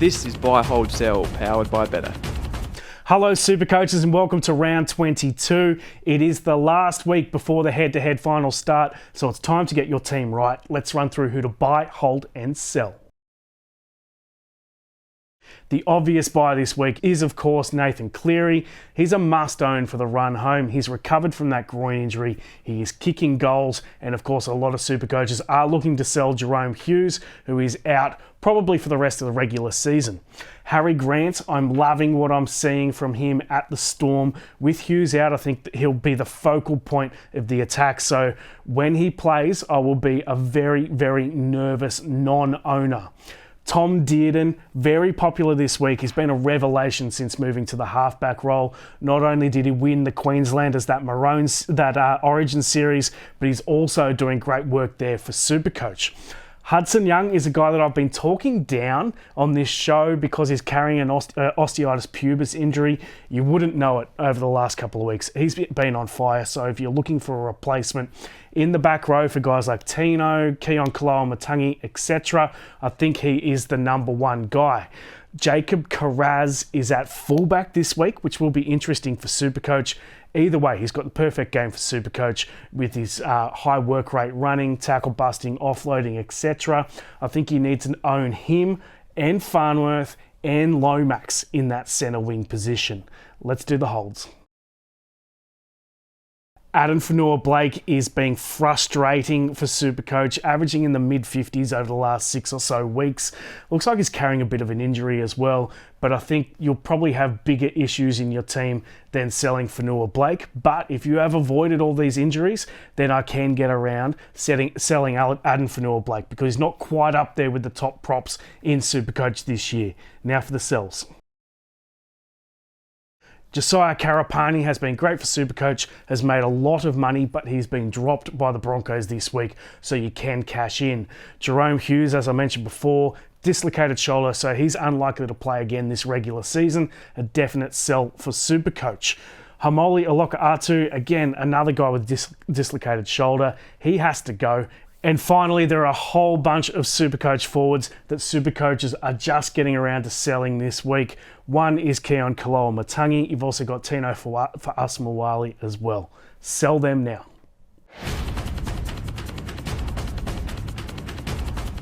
This is Buy, Hold, Sell, powered by Better. Hello Super Coaches and welcome to round 22. It is the last week before the head-to-head finals start, so it's time to get your team right. Let's run through who to buy, hold and sell. The obvious buy this week is, of course, Nathan Cleary. He's a must-own for the run home. He's recovered from that groin injury. He is kicking goals. And, of course, a lot of super coaches are looking to sell Jahrome Hughes, who is out probably for the rest of the regular season. Harry Grant, I'm loving what I'm seeing from him at the Storm. With Hughes out, I think that he'll be the focal point of the attack. So when he plays, I will be a very, very nervous non-owner. Tom Dearden, very popular this week. He's been a revelation since moving to the halfback role. Not only did he win the Queenslanders that Origin series, but he's also doing great work there for SuperCoach. Hudson Young is a guy that I've been talking down on this show because he's carrying an osteitis pubis injury. You wouldn't know it over the last couple of weeks. He's been on fire, so if you're looking for a replacement in the back row for guys like Tino, Keon Koloamatangi, etc., I think he is the number one guy. Jacob Carraz is at fullback this week, which will be interesting for SuperCoach. Either way, he's got the perfect game for SuperCoach with his high work rate running, tackle busting, offloading, etc. I think you need to own him and Farnworth and Lomax in that centre wing position. Let's do the holds. Adam Fanua-Blake is being frustrating for SuperCoach, averaging in the mid-50s over the last 6 or so weeks. Looks like he's carrying a bit of an injury as well, but I think you'll probably have bigger issues in your team than selling Fanua-Blake. But if you have avoided all these injuries, then I can get around selling Adam Fanua-Blake because he's not quite up there with the top props in SuperCoach this year. Now for the sells. Josiah Karapani has been great for SuperCoach, has made a lot of money, but he's been dropped by the Broncos this week, so you can cash in. Jahrome Hughes, as I mentioned before, dislocated shoulder, so he's unlikely to play again this regular season. A definite sell for SuperCoach. Hamoli Olakau'atu, again, another guy with dislocated shoulder. He has to go. And finally, there are a whole bunch of SuperCoach forwards that SuperCoaches are just getting around to selling this week. One is Keon Koloamatangi. You've also got Tino for Asamoah as well. Sell them now.